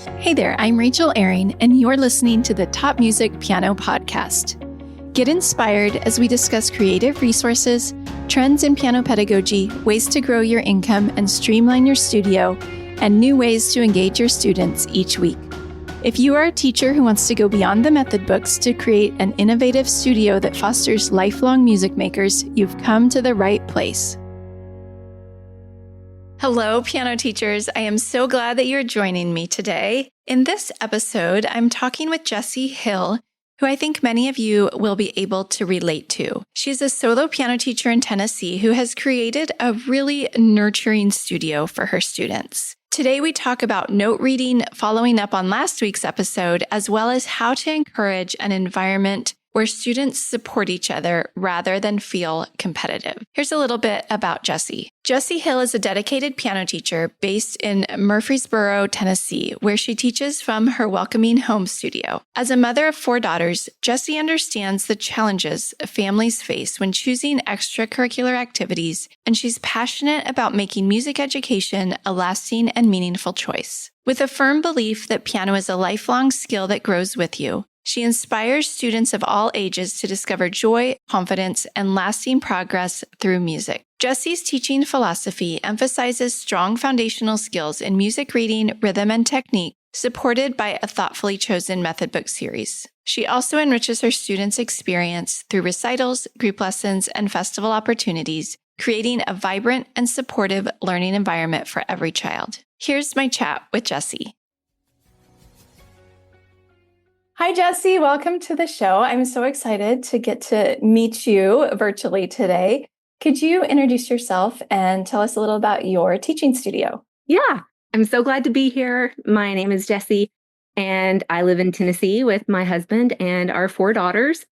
Hey there, I'm Rachel Ehring, and you're listening to the Top Music Piano Podcast. Get inspired as we discuss creative resources, trends in piano pedagogy, ways to grow your income and streamline your studio, and new ways to engage your students each week. If you are a teacher who wants to go beyond the method books to create an innovative studio that fosters lifelong music makers, you've come to the right place. Hello, piano teachers. I am so glad that you're joining me today. In this episode, I'm talking with Jessie Hill, who I think many of you will be able to relate to. She's a solo piano teacher in Tennessee who has created a really nurturing studio for her students. Today, we talk about note reading, following up on last week's episode, as well as how to encourage an environment where students support each other rather than feel competitive. Here's a little bit about Jessie. Jessie Hill is a dedicated piano teacher based in Murfreesboro, Tennessee, where she teaches from her welcoming home studio. As a mother of 4 daughters, Jessie understands the challenges families face when choosing extracurricular activities, and she's passionate about making music education a lasting and meaningful choice. With a firm belief that piano is a lifelong skill that grows with you, she inspires students of all ages to discover joy, confidence, and lasting progress through music. Jessie's teaching philosophy emphasizes strong foundational skills in music reading, rhythm, and technique, supported by a thoughtfully chosen method book series. She also enriches her students' experience through recitals, group lessons, and festival opportunities, creating a vibrant and supportive learning environment for every child. Here's my chat with Jessie. Hi, Jessie. Welcome to the show. I'm so excited to get to meet you virtually today. Could you introduce yourself and tell us a little about your teaching studio? Yeah, I'm so glad to be here. My name is Jessie, and I live in Tennessee with my husband and our 4 daughters.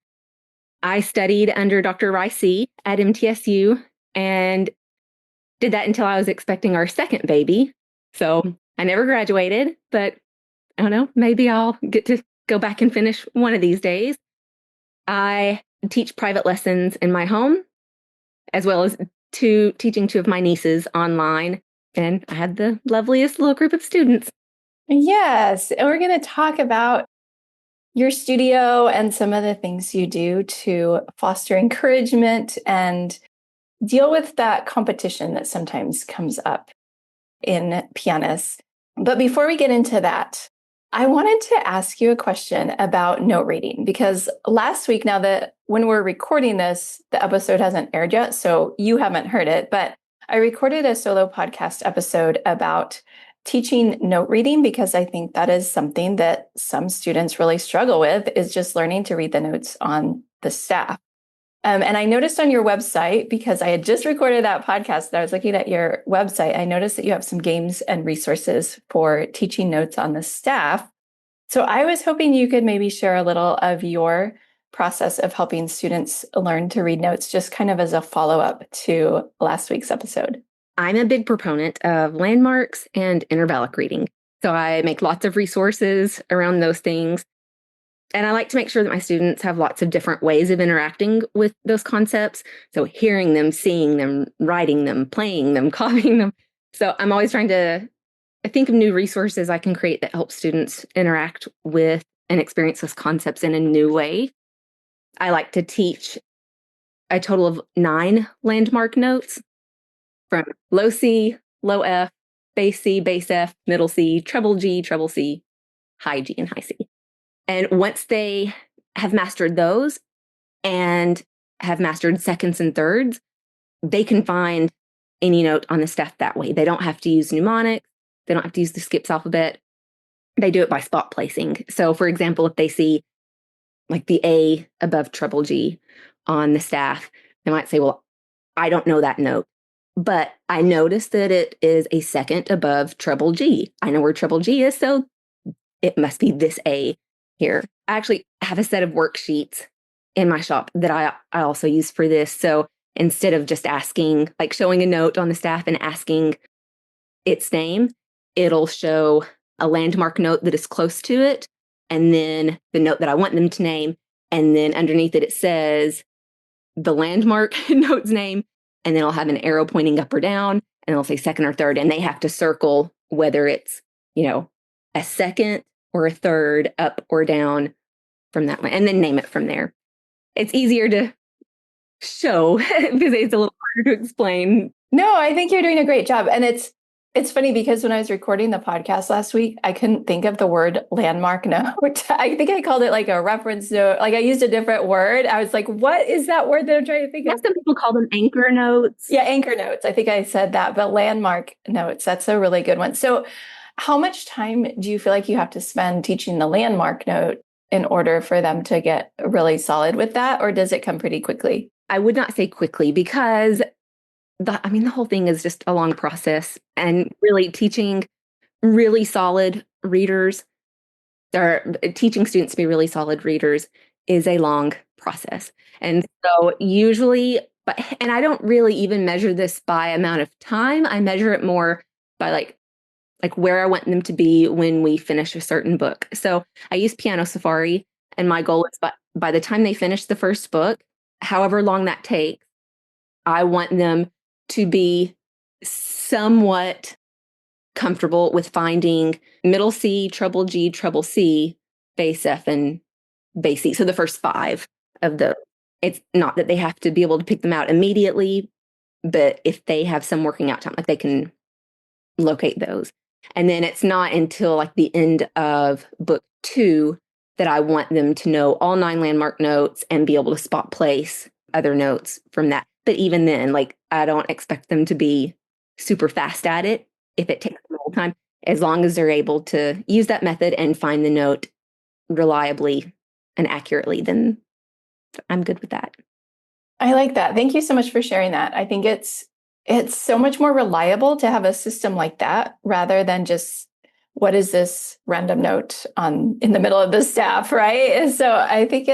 I studied under Dr. Ricey at MTSU and did that until I was expecting our second baby. So I never graduated, but I don't know, maybe I'll get to go back and finish one of these days. I teach private lessons in my home, as well as teaching 2 of my nieces online. And I had the loveliest little group of students. Yes, and we're going to talk about your studio and some of the things you do to foster encouragement and deal with that competition that sometimes comes up in pianists. But before we get into that, I wanted to ask you a question about note reading, because last week, now that when we're recording this, the episode hasn't aired yet, so you haven't heard it, but I recorded a solo podcast episode about teaching note reading, because I think that is something that some students really struggle with, is just learning to read the notes on the staff. And I noticed on your website, because I had just recorded that podcast, that I was looking at your website, I noticed that you have some games and resources for teaching notes on the staff. So I was hoping you could maybe share a little of your process of helping students learn to read notes, just kind of as a follow-up to last week's episode. I'm a big proponent of landmarks and intervallic reading. So I make lots of resources around those things. And I like to make sure that my students have lots of different ways of interacting with those concepts. So hearing them, seeing them, writing them, playing them, copying them. So I'm always trying to think of new resources I can create that help students interact with and experience those concepts in a new way. I like to teach a total of 9 landmark notes, from low C, low F, bass C, bass F, middle C, treble G, treble C, high G, and high C. And once they have mastered those and have mastered seconds and thirds, they can find any note on the staff that way. They don't have to use mnemonics. They don't have to use the skips alphabet. They do it by spot placing. So, for example, if they see like the A above treble G on the staff, they might say, well, I don't know that note, but I noticed that it is a second above treble G. I know where treble G is, so it must be this A here. I actually have a set of worksheets in my shop that I also use for this. So instead of just asking, like showing a note on the staff and asking its name, it'll show a landmark note that is close to it, and then the note that I want them to name, and then underneath it, it says the landmark note's name, and then I'll have an arrow pointing up or down, and it'll say second or third, and they have to circle whether it's, a second or a third up or down from that line, and then name it from there. It's easier to show because it's a little harder to explain. No, I think you're doing a great job. And it's funny because when I was recording the podcast last week, I couldn't think of the word landmark note. I think I called it like a reference note. Like I used a different word. I was like, what is that word that I'm trying to think of? Some people call them anchor notes. Yeah, anchor notes. I think I said that, but landmark notes, that's a really good one. So how much time do you feel like you have to spend teaching the landmark note in order for them to get really solid with that? Or does it come pretty quickly? I would not say quickly because the whole thing is just a long process, and really teaching really solid readers or teaching students to be really solid readers is a long process. And so usually, and I don't really even measure this by amount of time. I measure it more by like where I want them to be when we finish a certain book. So I use Piano Safari, and my goal is by the time they finish the first book, however long that takes, I want them to be somewhat comfortable with finding middle C, treble G, treble C, bass F, and bass C. So the first 5 of those. It's not that they have to be able to pick them out immediately, but if they have some working out time, like they can locate those. And then it's not until like the end of book 2 that I want them to know all 9 landmark notes and be able to spot place other notes from that. But even then, like I don't expect them to be super fast at it if it takes them a little time, as long as they're able to use that method and find the note reliably and accurately, then I'm good with that. I like that. Thank you so much for sharing that. I think it's so much more reliable to have a system like that rather than just what is this random note in the middle of the staff, right? So I think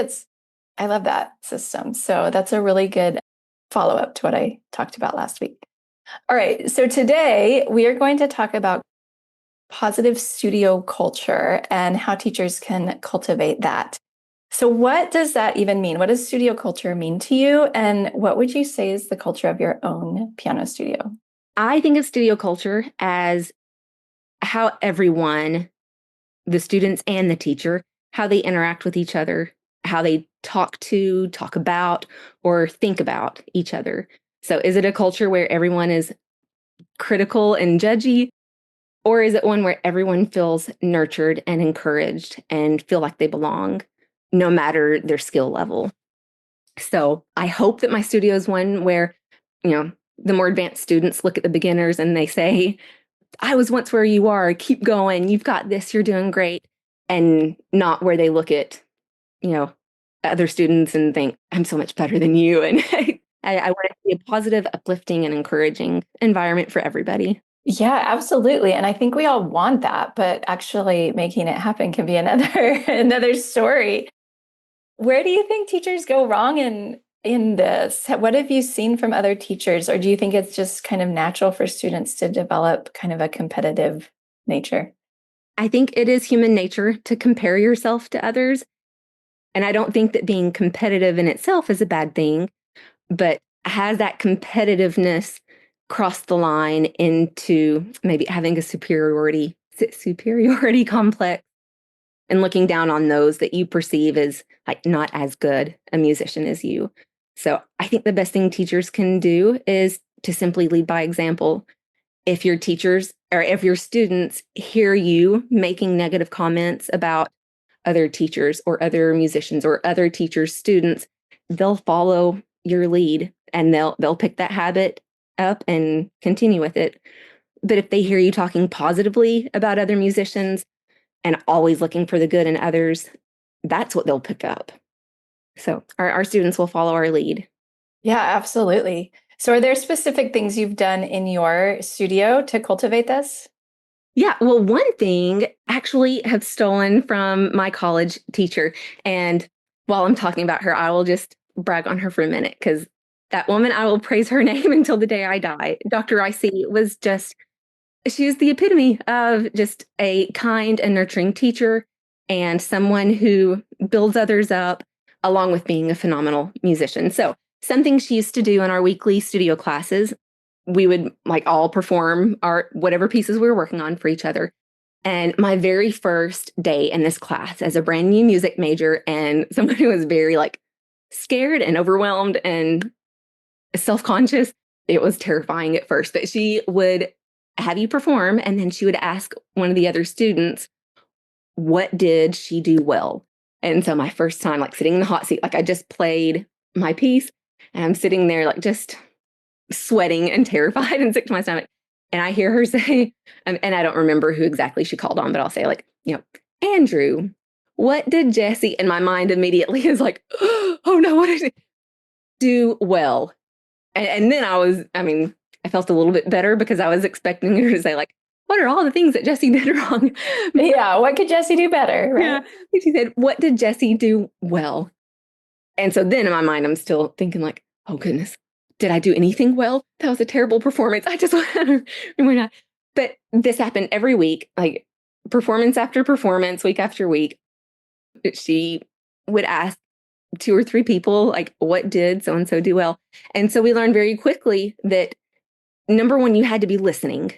I love that system. So that's a really good follow-up to what I talked about last week. All right. So today we are going to talk about positive studio culture and how teachers can cultivate that. So what does that even mean? What does studio culture mean to you? And what would you say is the culture of your own piano studio? I think of studio culture as how everyone, the students and the teacher, how they interact with each other, how they talk about, or think about each other. So is it a culture where everyone is critical and judgy? Or is it one where everyone feels nurtured and encouraged and feel like they belong, no matter their skill level? So I hope that my studio is one where, the more advanced students look at the beginners and they say, I was once where you are, keep going, you've got this, you're doing great. And not where they look at, other students and think, I'm so much better than you. And I want it to be a positive, uplifting, and encouraging environment for everybody. Yeah, absolutely. And I think we all want that, but actually making it happen can be another story. Where do you think teachers go wrong in this? What have you seen from other teachers? Or do you think it's just kind of natural for students to develop kind of a competitive nature? I think it is human nature to compare yourself to others. And I don't think that being competitive in itself is a bad thing, but has that competitiveness crossed the line into maybe having a superiority complex and looking down on those that you perceive as like not as good a musician as you. So I think the best thing teachers can do is to simply lead by example. If your teachers or if your students hear you making negative comments about other teachers or other musicians or other teachers' students, they'll follow your lead and they'll pick that habit up and continue with it. But if they hear you talking positively about other musicians and always looking for the good in others, that's what they'll pick up. So our students will follow our lead. Yeah, absolutely. So are there specific things you've done in your studio to cultivate this? Yeah, well, one thing actually have stolen from my college teacher. And while I'm talking about her, I will just brag on her for a minute because that woman, I will praise her name until the day I die. Dr. IC was she was the epitome of just a kind and nurturing teacher and someone who builds others up along with being a phenomenal musician. So something she used to do in our weekly studio classes, we would like all perform our whatever pieces we were working on for each other. And my very first day in this class as a brand new music major and someone who was very like scared and overwhelmed and self-conscious, it was terrifying at first. But she would have you perform, and then she would ask one of the other students, what did she do well? And so my first time, like sitting in the hot seat, like I just played my piece and I'm sitting there like just sweating and terrified and sick to my stomach. And I hear her say, and I don't remember who exactly she called on, but I'll say like, Andrew, what did Jessie? And my mind immediately is like, oh no, what did she do well? And then I felt a little bit better because I was expecting her to say like, what are all the things that Jessie did wrong? Yeah, what could Jessie do better? Right? Yeah. And she said, what did Jessie do well? And so then in my mind, I'm still thinking like, oh goodness, did I do anything well? That was a terrible performance. I just want to. But this happened every week, like performance after performance, week after week. She would ask 2 or 3 people, like, what did so-and-so do well? And so we learned very quickly that number one, you had to be listening.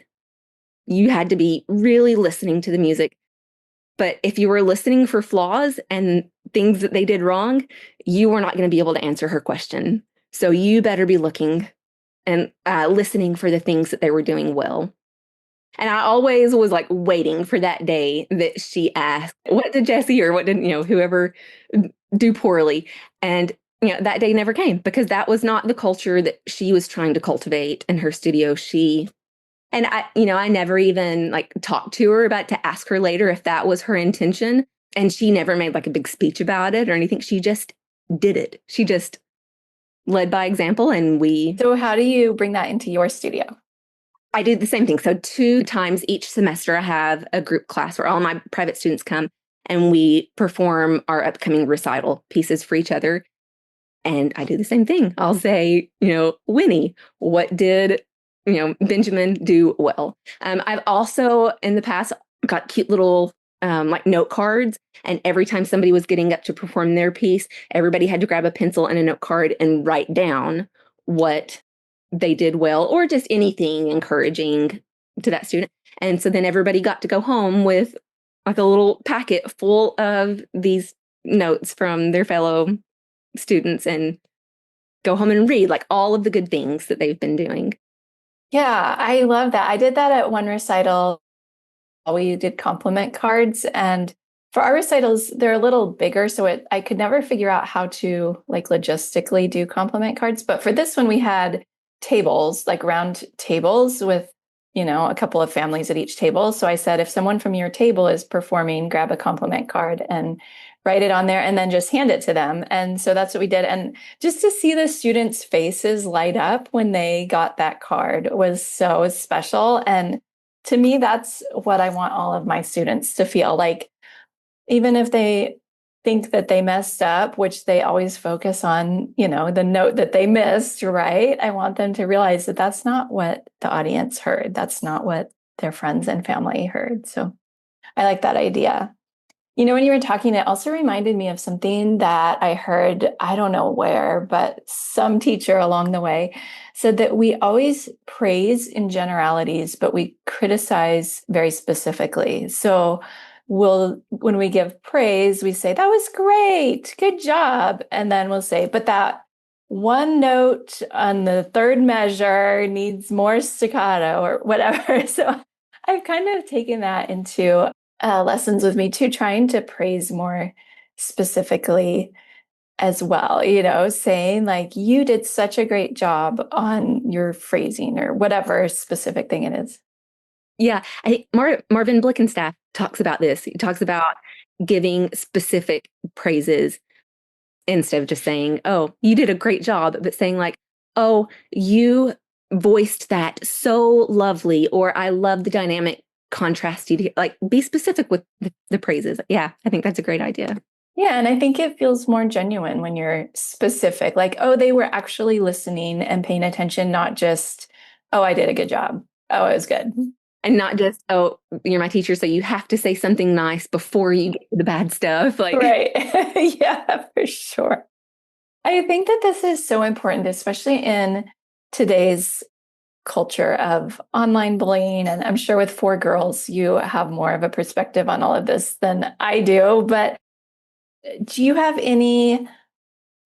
You had to be really listening to the music. But if you were listening for flaws and things that they did wrong, you were not going to be able to answer her question. So you better be looking and listening for the things that they were doing well. And I always was like waiting for that day that she asked, what did Jessie or what did, whoever do poorly? And, that day never came because that was not the culture that she was trying to cultivate in her studio. I never even like talked to her about to ask her later if that was her intention. And she never made like a big speech about it or anything. She just did it. She just led by example. And So how do you bring that into your studio? I do the same thing. So 2 times each semester, I have a group class where all my private students come and we perform our upcoming recital pieces for each other. And I do the same thing. I'll say, Winnie, what did Benjamin do well? I've also in the past got cute little like note cards. And every time somebody was getting up to perform their piece, everybody had to grab a pencil and a note card and write down what they did well or just anything encouraging to that student. And so then everybody got to go home with like a little packet full of these notes from their fellow students and go home and read like all of the good things that they've been doing. Yeah, I love that. I did that at one recital. We did compliment cards, and for our recitals, they're a little bigger, so I could never figure out how to like logistically do compliment cards. But for this one, we had tables, like round tables with, a couple of families at each table. So I said, if someone from your table is performing, grab a compliment card and write it on there and then just hand it to them. And so that's what we did. And just to see the students' faces light up when they got that card was so special. And to me, that's what I want all of my students to feel like, even if they think that they messed up, which they always focus on, the note that they missed, right? I want them to realize that that's not what the audience heard. That's not what their friends and family heard. So I like that idea. When you were talking, it also reminded me of something that I heard, I don't know where, but some teacher along the way said that we always praise in generalities, but we criticize very specifically. So when we give praise, we say, that was great, good job. And then we'll say, but that one note on the third measure needs more staccato or whatever. So I've kind of taken that into lessons with me too, trying to praise more specifically as well, saying like, you did such a great job on your phrasing or whatever specific thing it is. Yeah, I think Marvin Blickenstaff talks about this. He talks about giving specific praises instead of just saying, oh, you did a great job, but saying like, oh, you voiced that so lovely, or I love the dynamic contrast you to, like, be specific with the praises. Yeah, I think that's a great idea. Yeah, and I think it feels more genuine when you're specific, like, oh, they were actually listening and paying attention, not just, oh, I did a good job. Oh, it was good. And not just, oh, you're my teacher, so you have to say something nice before you get to the bad stuff. Like, right. Yeah, for sure. I think that this is so important, especially in today's culture of online bullying. And I'm sure with 4 girls, you have more of a perspective on all of this than I do. But do you have any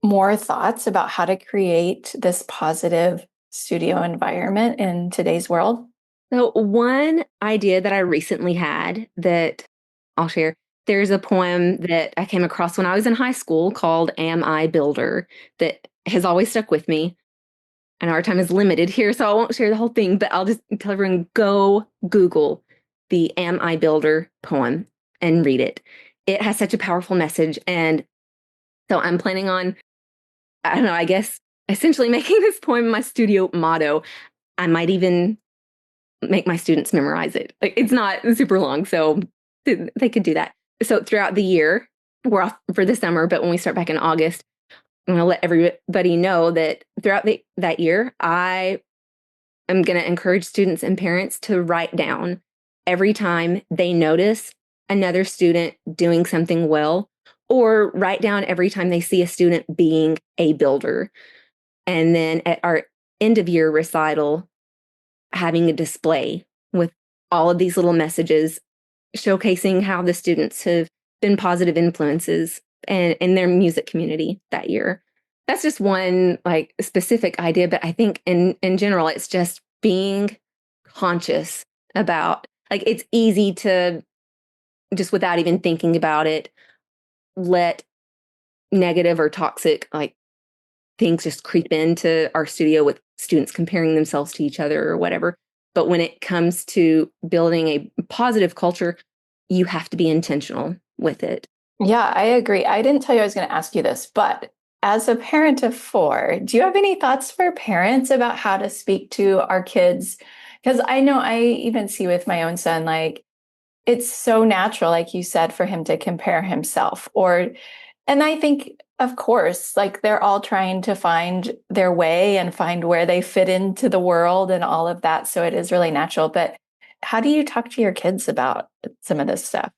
more thoughts about how to create this positive studio environment in today's world? So, one idea that I recently had that I'll share, there's a poem that I came across when I was in high school called Am I Builder that has always stuck with me. And our time is limited here, so I won't share the whole thing, but I'll just tell everyone go Google the Am I Builder poem and read it. It has such a powerful message. And so I'm planning on, I don't know, I guess essentially making this poem my studio motto. I might even make my students memorize it. Like, it's not super long, so they could do that. So throughout the year, we're off for the summer, but when we start back in August, I'm going to let everybody know that throughout that year, I am going to encourage students and parents to write down every time they notice another student doing something well, or write down every time they see a student being a builder. And then at our end of year recital, having a display with all of these little messages showcasing how the students have been positive influences and in their music community that year. That's just one like specific idea, but I think in general, it's just being conscious about, like, it's easy to just without even thinking about it, let negative or toxic like things just creep into our studio with students comparing themselves to each other or whatever. But when it comes to building a positive culture, you have to be intentional with it. Yeah, I agree. I didn't tell you I was going to ask you this, but as a parent of 4, do you have any thoughts for parents about how to speak to our kids? Because I know I even see with my own son, like, it's so natural, like you said, for him to compare himself. And I think, of course, like, they're all trying to find their way and find where they fit into the world and all of that. So it is really natural. But how do you talk to your kids about some of this stuff?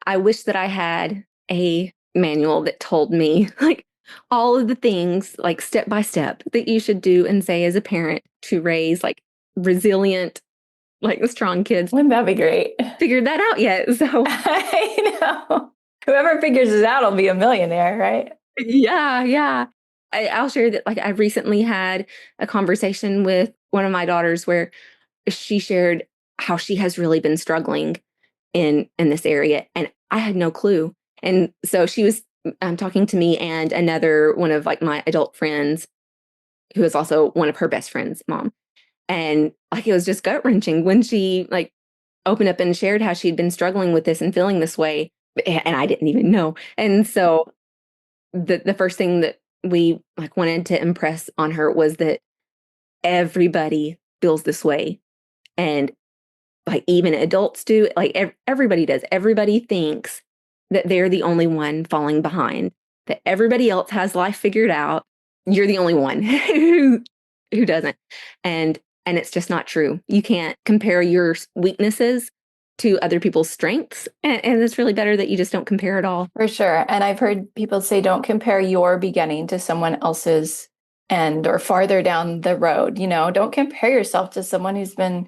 I wish that I had a manual that told me like all of the things, like step by step, that you should do and say as a parent to raise like resilient, like strong kids. Wouldn't that be great? Figured that out yet. So I know. Whoever figures it out will be a millionaire, right? yeah. I'll share that like I recently had a conversation with one of my daughters where she shared how she has really been struggling in this area, and I had no clue. And so she was talking to me and another one of like my adult friends who is also one of her best friends' mom. And like it was just gut wrenching when she like opened up and shared how she'd been struggling with this and feeling this way, and I didn't even know. And so the first thing that we like wanted to impress on her was that everybody feels this way, and like even adults do, like everybody does. Everybody thinks that they're the only one falling behind, that everybody else has life figured out. You're the only one who doesn't. And it's just not true. You can't compare your weaknesses to other people's strengths. And it's really better that you just don't compare at all. For sure. And I've heard people say, don't compare your beginning to someone else's end or farther down the road. Don't compare yourself to someone who's been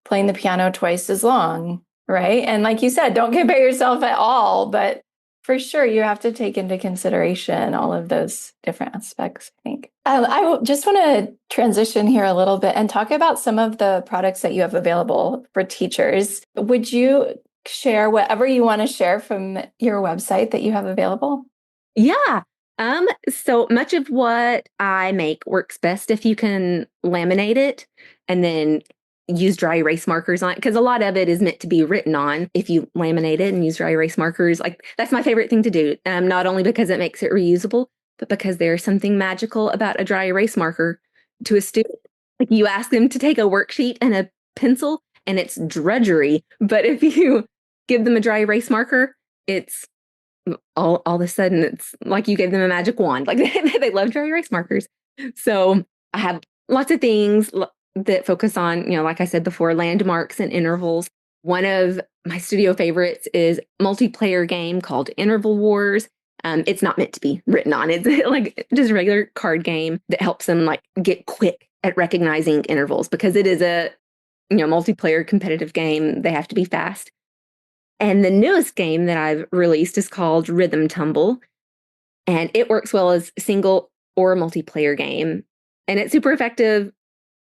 playing the piano twice as long, right? And like you said, don't compare yourself at all, but for sure, you have to take into consideration all of those different aspects, I think. Just want to transition here a little bit and talk about some of the products that you have available for teachers. Would you share whatever you want to share from your website that you have available? Yeah. So much of what I make works best if you can laminate it and then use dry erase markers on it, because a lot of it is meant to be written on. If you laminate it and use dry erase markers, like that's my favorite thing to do. Not only because it makes it reusable, but because there's something magical about a dry erase marker to a student. Like you ask them to take a worksheet and a pencil and it's drudgery. But if you give them a dry erase marker, it's all of a sudden it's like you gave them a magic wand. Like they love dry erase markers. So I have lots of things that focus on, like I said before, landmarks and intervals. One of my studio favorites is a multiplayer game called Interval Wars. It's not meant to be written on. It's like just a regular card game that helps them like get quick at recognizing intervals because it is a multiplayer competitive game. They have to be fast. And the newest game that I've released is called Rhythm Tumble, and it works well as single or multiplayer game. And it's super effective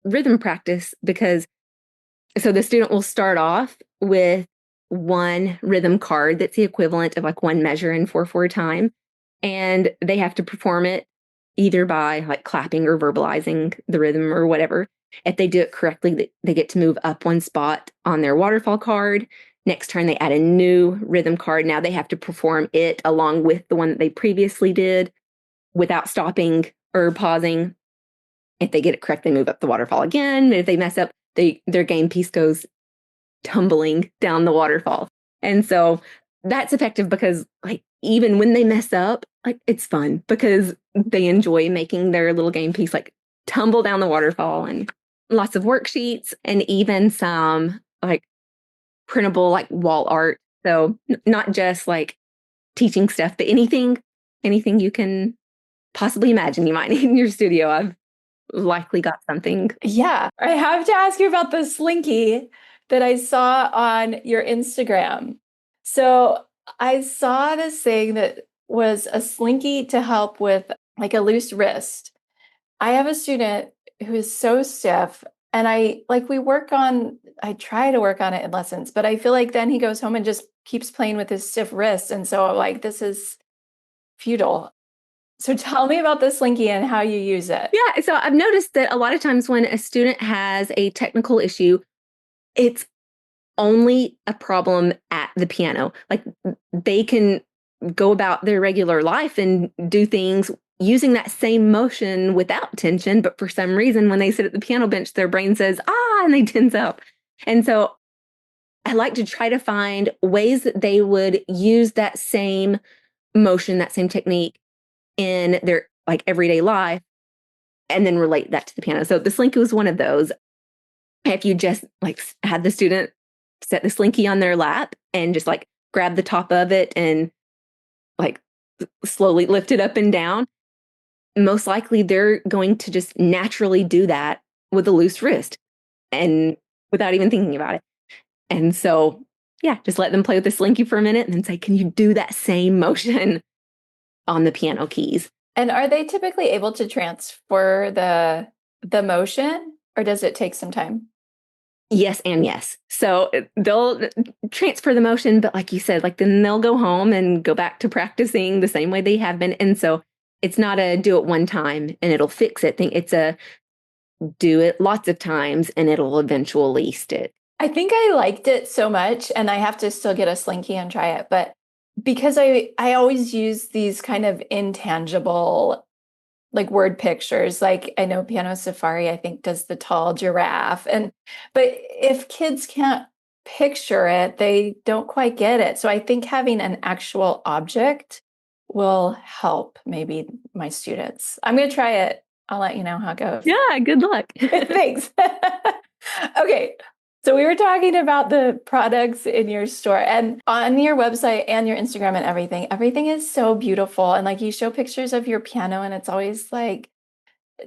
rhythm practice because the student will start off with one rhythm card that's the equivalent of like one measure in 4/4 time. And they have to perform it either by like clapping or verbalizing the rhythm or whatever. If they do it correctly, they get to move up one spot on their waterfall card. Next turn, they add a new rhythm card. Now they have to perform it along with the one that they previously did without stopping or pausing. If they get it correct, they move up the waterfall again. If they mess up, their game piece goes tumbling down the waterfall. And so that's effective because like even when they mess up, like it's fun because they enjoy making their little game piece like tumble down the waterfall, and lots of worksheets and even some like printable like wall art. So not just like teaching stuff, but anything you can possibly imagine you might need in your studio. I've likely got something. Yeah. I have to ask you about the slinky that I saw on your Instagram. So I saw this thing that was a slinky to help with like a loose wrist. I have a student who is so stiff, and I try to work on it in lessons, but I feel like then he goes home and just keeps playing with his stiff wrist. And so I'm like, this is futile. So tell me about the slinky and how you use it. Yeah, so I've noticed that a lot of times when a student has a technical issue, it's only a problem at the piano. Like they can go about their regular life and do things using that same motion without tension, but for some reason when they sit at the piano bench, their brain says, and they tense up. And so I like to try to find ways that they would use that same motion, that same technique in their like everyday life, and then relate that to the piano. So the slinky was one of those. If you just like had the student set the slinky on their lap and just like grab the top of it and like slowly lift it up and down, most likely they're going to just naturally do that with a loose wrist and without even thinking about it. And so, yeah, just let them play with the slinky for a minute and then say, can you do that same motion on the piano keys? And are they typically able to transfer the motion, or does it take some time? Yes and yes. So they'll transfer the motion, but like you said, like then they'll go home and go back to practicing the same way they have been. And so it's not a do it one time and it'll fix it thing. It's a do it lots of times and it'll eventually stick. I think I liked it so much, and I have to still get a slinky and try it, but because I always use these kind of intangible like word pictures. Like I know Piano Safari, I think, does the tall giraffe. But if kids can't picture it, they don't quite get it. So I think having an actual object will help maybe my students. I'm going to try it. I'll let you know how it goes. Yeah, good luck. Thanks. Okay. So we were talking about the products in your store and on your website and your Instagram and everything. Everything is so beautiful. And like you show pictures of your piano and it's always like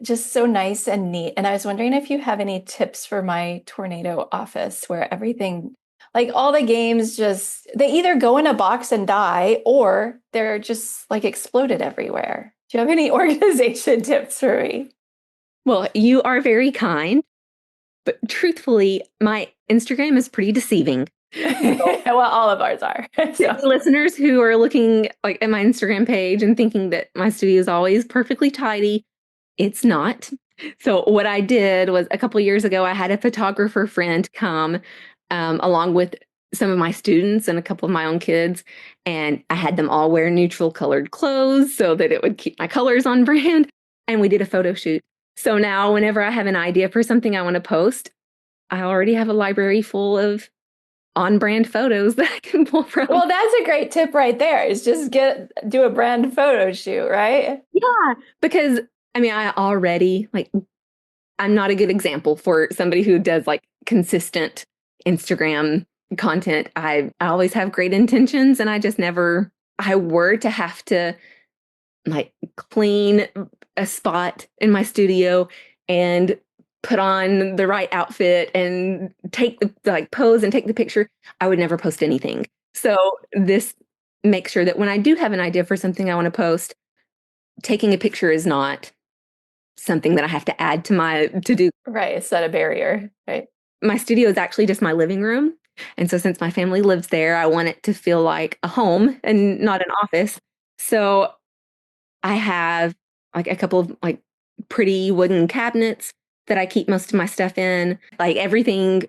just so nice and neat. And I was wondering if you have any tips for my tornado office where everything, like all the games they either go in a box and die or they're just like exploded everywhere. Do you have any organization tips for me? Well, you are very kind. But truthfully, my Instagram is pretty deceiving. Well, all of ours are. So. Listeners who are looking like at my Instagram page and thinking that my studio is always perfectly tidy, it's not. So what I did was a couple of years ago, I had a photographer friend come along with some of my students and a couple of my own kids, and I had them all wear neutral colored clothes so that it would keep my colors on brand. And we did a photo shoot. So now whenever I have an idea for something I want to post, I already have a library full of on-brand photos that I can pull from. Well, that's a great tip right there, is just do a brand photo shoot, right? Yeah, because I mean, I already I'm not a good example for somebody who does like consistent Instagram content. I always have great intentions and I were to have to like clean a spot in my studio and put on the right outfit and take the pose and take the picture, I would never post anything. So this makes sure that when I do have an idea for something I want to post, taking a picture is not something that I have to add to my to-do. Right. It's not a barrier. Right. My studio is actually just my living room. And so since my family lives there, I want it to feel like a home and not an office. So I have like a couple of like pretty wooden cabinets that I keep most of my stuff in. Like everything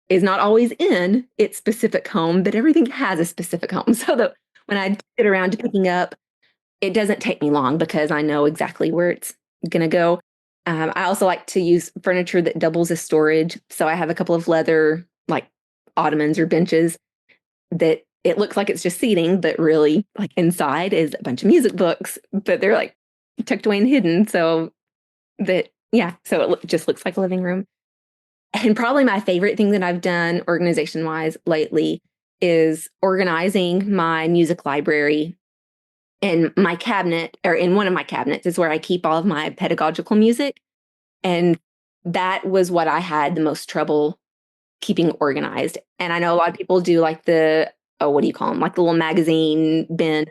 is not always in its specific home, but everything has a specific home. So that when I get around to picking up, it doesn't take me long because I know exactly where it's going to go. I also like to use furniture that doubles as storage. So I have a couple of leather like ottomans or benches that it looks like it's just seating, but really like inside is a bunch of music books, but they're like tucked away and hidden. So that, yeah, so it just looks like a living room. And probably my favorite thing that I've done organization wise lately is organizing my music library. In my cabinet, or in one of my cabinets, is where I keep all of my pedagogical music. And that was what I had the most trouble keeping organized. And I know a lot of people do like what do you call them? Like the little magazine bin.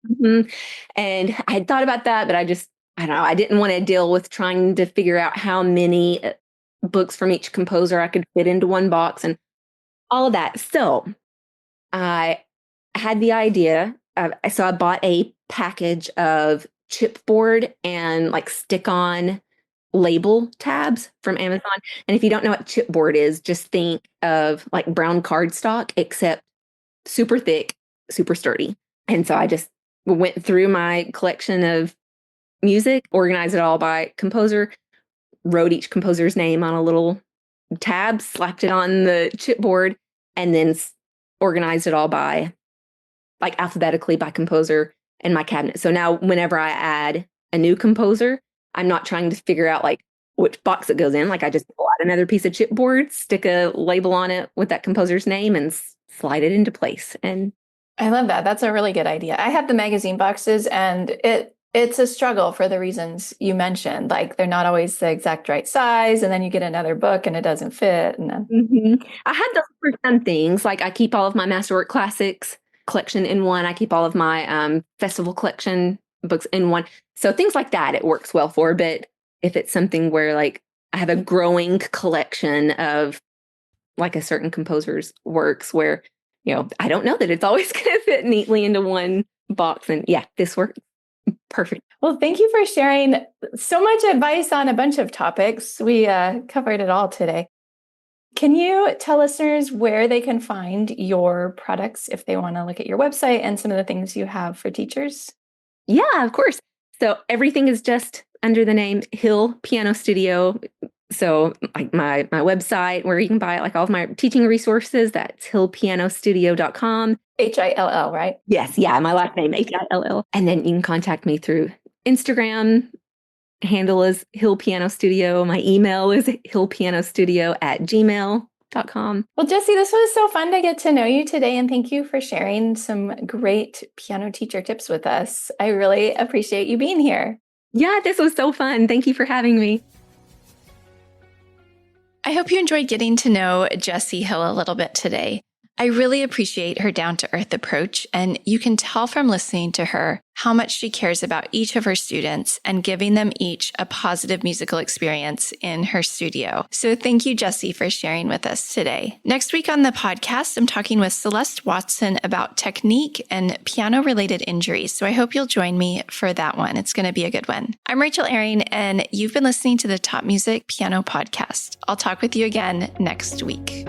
Mhm. And I had thought about that, but I don't know, I didn't want to deal with trying to figure out how many books from each composer I could fit into one box and all of that. So I had the idea. So I bought a package of chipboard and like stick-on label tabs from Amazon. And if you don't know what chipboard is, just think of like brown cardstock, except super thick, super sturdy. And so I just went through my collection of music, organized it all by composer, wrote each composer's name on a little tab, slapped it on the chipboard, and then organized it all by like alphabetically by composer in my cabinet. So now whenever I add a new composer, I'm not trying to figure out like which box it goes in. Like I just pull out another piece of chipboard, stick a label on it with that composer's name and slide it into place. And I love that. That's a really good idea. I have the magazine boxes and it's a struggle for the reasons you mentioned. Like they're not always the exact right size. And then you get another book and it doesn't fit. And then I had those for some things. Like I keep all of my Masterwork Classics collection in one. I keep all of my festival collection books in one. So things like that, it works well for. But if it's something where like I have a growing collection of like a certain composer's works where, I don't know that it's always going to fit neatly into one box. And yeah, this works perfect. Well, thank you for sharing so much advice on a bunch of topics. We covered it all today. Can you tell listeners where they can find your products if they want to look at your website and some of the things you have for teachers? Yeah, of course. So everything is just under the name Hill Piano Studio. So like my website where you can buy like all of my teaching resources, that's hillpianostudio.com. Hill, right? Yes. Yeah. My last name, Hill. And then you can contact me through Instagram. Handle is Hill Piano Studio. My email is hillpianostudio@gmail.com. Well, Jessie, this was so fun to get to know you today. And thank you for sharing some great piano teacher tips with us. I really appreciate you being here. Yeah, this was so fun. Thank you for having me. I hope you enjoyed getting to know Jessie Hill a little bit today. I really appreciate her down-to-earth approach, and you can tell from listening to her how much she cares about each of her students and giving them each a positive musical experience in her studio. So thank you, Jessie, for sharing with us today. Next week on the podcast, I'm talking with Celeste Watson about technique and piano-related injuries. So I hope you'll join me for that one. It's going to be a good one. I'm Rachel Ehring, and you've been listening to the Top Music Piano Podcast. I'll talk with you again next week.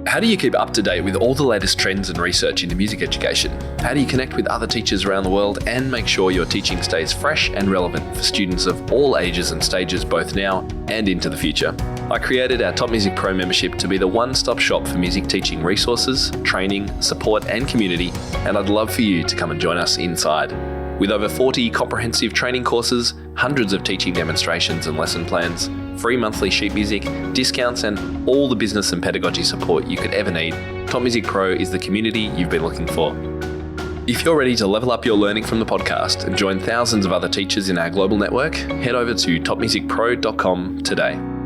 How do you keep up to date with all the latest trends and research into music education? How do you connect with other teachers around the world and make sure your teaching stays fresh and relevant for students of all ages and stages both now and into the future? I created our Top Music Pro membership to be the one-stop shop for music teaching resources, training, support and community, and I'd love for you to come and join us inside. With over 40 comprehensive training courses, hundreds of teaching demonstrations and lesson plans, free monthly sheet music, discounts, and all the business and pedagogy support you could ever need, Top Music Pro is the community you've been looking for. If you're ready to level up your learning from the podcast and join thousands of other teachers in our global network, head over to topmusicpro.com today.